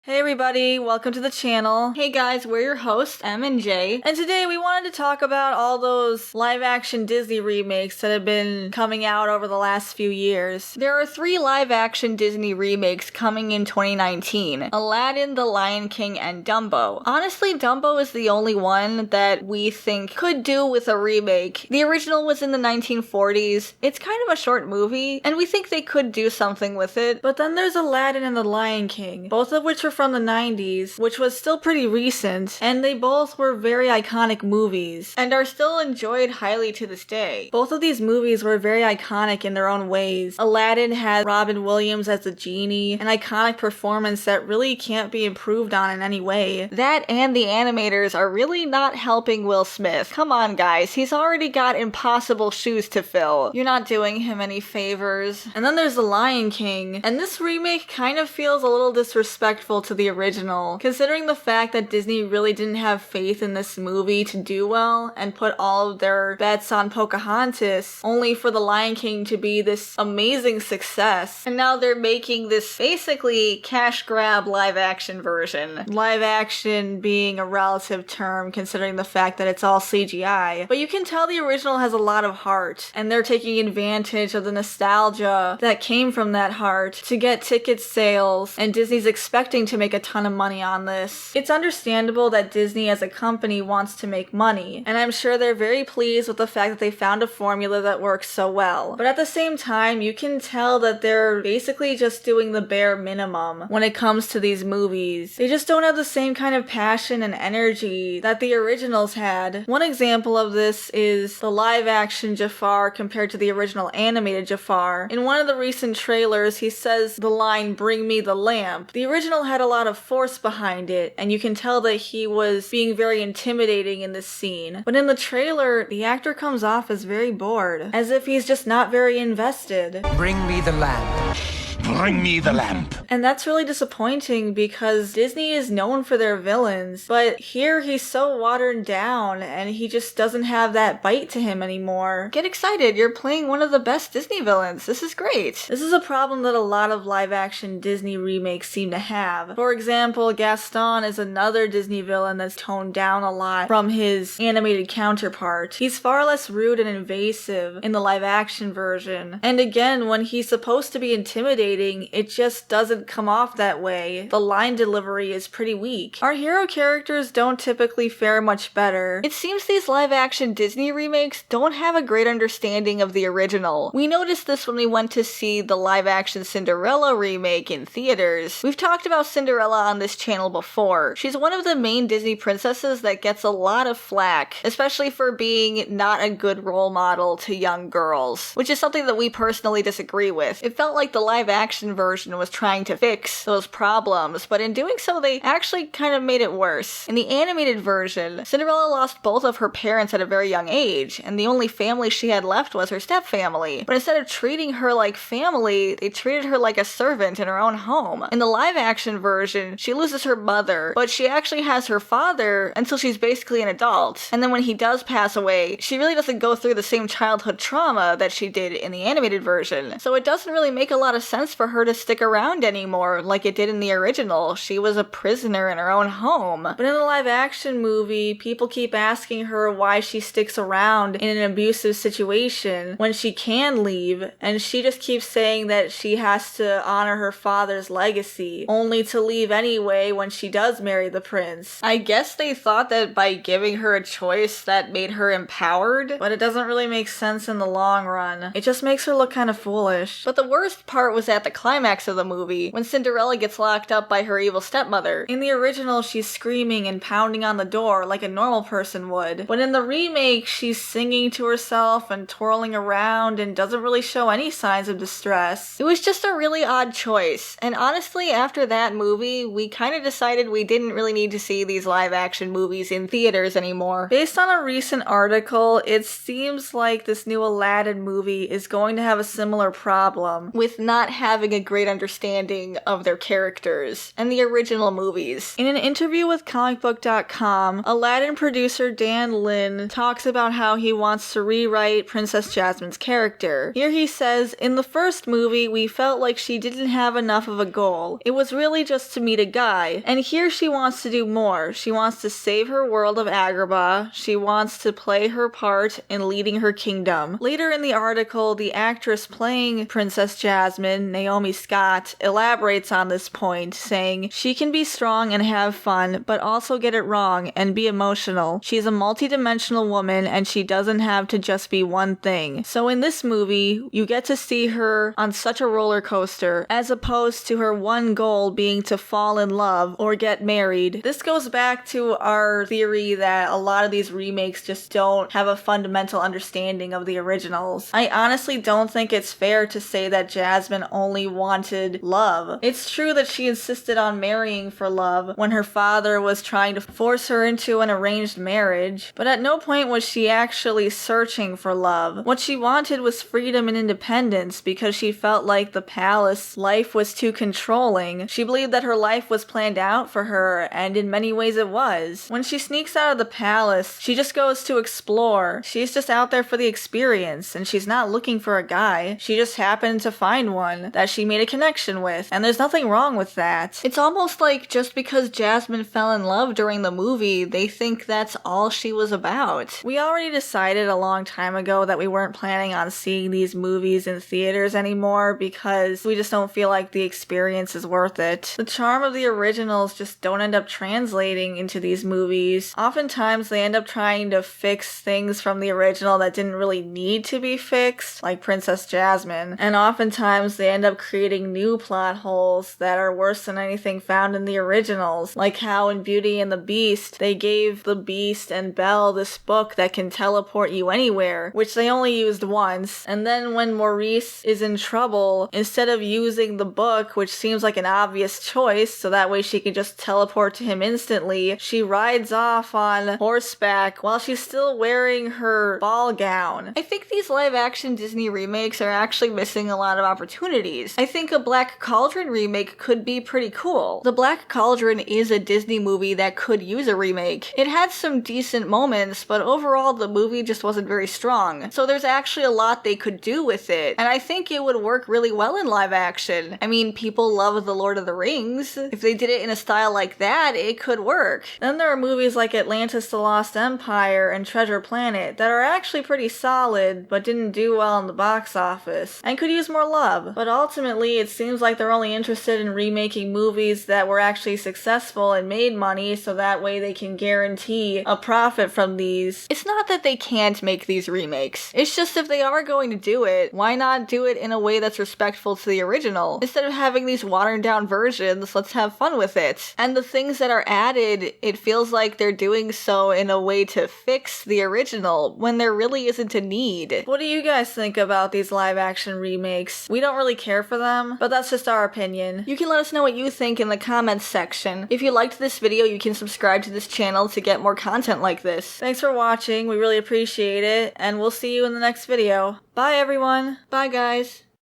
Hey everybody, welcome to the channel. Hey guys, we're your hosts, Em and Jay, and today we wanted to talk about all those live-action Disney remakes that have been coming out over the last few years. There are 3 live-action Disney remakes coming in 2019: Aladdin, The Lion King, and Dumbo. Honestly, Dumbo is the only one that we think could do with a remake. The original was in the 1940s. It's kind of a short movie, and we think they could do something with it. But then there's Aladdin and The Lion King, both of which are from the 90s, which was still pretty recent, and they both were very iconic movies, and are still enjoyed highly to this day. Both of these movies were very iconic in their own ways. Aladdin had Robin Williams as the Genie, an iconic performance that really can't be improved on in any way. That and the animators are really not helping Will Smith. Come on guys, he's already got impossible shoes to fill. You're not doing him any favors. And then there's The Lion King, and this remake kind of feels a little disrespectful to the original, considering the fact that Disney really didn't have faith in this movie to do well and put all of their bets on Pocahontas, only for The Lion King to be this amazing success. And now they're making this basically cash grab live action version. Live action being a relative term considering the fact that it's all CGI, but you can tell the original has a lot of heart, and they're taking advantage of the nostalgia that came from that heart to get ticket sales, and Disney's expecting to make a ton of money on this. It's understandable that Disney as a company wants to make money, and I'm sure they're very pleased with the fact that they found a formula that works so well. But at the same time, you can tell that they're basically just doing the bare minimum when it comes to these movies. They just don't have the same kind of passion and energy that the originals had. One example of this is the live action Jafar compared to the original animated Jafar. In one of the recent trailers, he says the line, "Bring me the lamp." The original had a lot of force behind it, and you can tell that he was being very intimidating in this scene. But in the trailer, the actor comes off as very bored, as if he's just not very invested. Bring me the lamp. Bring me the lamp. And that's really disappointing because Disney is known for their villains, but here he's so watered down and he just doesn't have that bite to him anymore. Get excited, you're playing one of the best Disney villains. This is great. This is a problem that a lot of live action Disney remakes seem to have. For example, Gaston is another Disney villain that's toned down a lot from his animated counterpart. He's far less rude and invasive in the live action version. And again, when he's supposed to be intimidating, it just doesn't come off that way. The line delivery is pretty weak. Our hero characters don't typically fare much better. It seems these live-action Disney remakes don't have a great understanding of the original. We noticed this when we went to see the live-action Cinderella remake in theaters. We've talked about Cinderella on this channel before. She's one of the main Disney princesses that gets a lot of flack, especially for being not a good role model to young girls, which is something that we personally disagree with. It felt like the live-action version was trying to fix those problems, but in doing so they actually kind of made it worse. In the animated version, Cinderella lost both of her parents at a very young age, and the only family she had left was her stepfamily. But instead of treating her like family, they treated her like a servant in her own home. In the live action version, she loses her mother, but she actually has her father until she's basically an adult. And then when he does pass away, she really doesn't go through the same childhood trauma that she did in the animated version. So it doesn't really make a lot of sense for her to stick around anymore like it did in the original. She was a prisoner in her own home. But in the live action movie, people keep asking her why she sticks around in an abusive situation when she can leave, and she just keeps saying that she has to honor her father's legacy, only to leave anyway when she does marry the prince. I guess they thought that by giving her a choice that made her empowered, but it doesn't really make sense in the long run. It just makes her look kind of foolish. But the worst part was at the climax of the movie, when Cinderella gets locked up by her evil stepmother. In the original, she's screaming and pounding on the door like a normal person would, but in the remake, she's singing to herself and twirling around and doesn't really show any signs of distress. It was just a really odd choice, and honestly, after that movie, we kind of decided we didn't really need to see these live-action movies in theaters anymore. Based on a recent article, it seems like this new Aladdin movie is going to have a similar problem, with not having having a great understanding of their characters and the original movies. In an interview with comicbook.com, Aladdin producer Dan Lin talks about how he wants to rewrite Princess Jasmine's character. Here he says, "In the first movie, we felt like she didn't have enough of a goal. It was really just to meet a guy. And here she wants to do more. She wants to save her world of Agrabah. She wants to play her part in leading her kingdom." Later in the article, the actress playing Princess Jasmine, Naomi Scott, elaborates on this point, saying, "She can be strong and have fun, but also get it wrong and be emotional. She's a multi-dimensional woman and she doesn't have to just be one thing." So in this movie, you get to see her on such a roller coaster, as opposed to her one goal being to fall in love or get married. This goes back to our theory that a lot of these remakes just don't have a fundamental understanding of the originals. I honestly don't think it's fair to say that Jasmine only wanted love. It's true that she insisted on marrying for love when her father was trying to force her into an arranged marriage, but at no point was she actually searching for love. What she wanted was freedom and independence because she felt like the palace life was too controlling. She believed that her life was planned out for her, and in many ways it was. When she sneaks out of the palace, she just goes to explore. She's just out there for the experience, and she's not looking for a guy. She just happened to find one that she made a connection with, and there's nothing wrong with that. It's almost like just because Jasmine fell in love during the movie, they think that's all she was about. We already decided a long time ago that we weren't planning on seeing these movies in theaters anymore because we just don't feel like the experience is worth it. The charm of the originals just don't end up translating into these movies. Oftentimes they end up trying to fix things from the original that didn't really need to be fixed, like Princess Jasmine, and oftentimes they end up creating new plot holes that are worse than anything found in the originals, like how in Beauty and the Beast they gave the Beast and Belle this book that can teleport you anywhere, which they only used once, and then when Maurice is in trouble, instead of using the book, which seems like an obvious choice, so that way she can just teleport to him instantly, she rides off on horseback while she's still wearing her ball gown. I think these live-action Disney remakes are actually missing a lot of opportunities. I think a Black Cauldron remake could be pretty cool. The Black Cauldron is a Disney movie that could use a remake. It had some decent moments, but overall the movie just wasn't very strong. So there's actually a lot they could do with it, and I think it would work really well in live action. I mean, people love The Lord of the Rings. If they did it in a style like that, it could work. Then there are movies like Atlantis: The Lost Empire and Treasure Planet that are actually pretty solid, but didn't do well in the box office, and could use more love. But ultimately, it seems like they're only interested in remaking movies that were actually successful and made money, so that way they can guarantee a profit from these. It's not that they can't make these remakes. It's just if they are going to do it, why not do it in a way that's respectful to the original? Instead of having these watered down versions, let's have fun with it. And the things that are added, it feels like they're doing so in a way to fix the original when there really isn't a need. What do you guys think about these live action remakes? We don't really care for them, but that's just our opinion. You can let us know what you think in the comments section. If you liked this video, you can subscribe to this channel to get more content like this. Thanks for watching, we really appreciate it, and we'll see you in the next video. Bye everyone! Bye guys!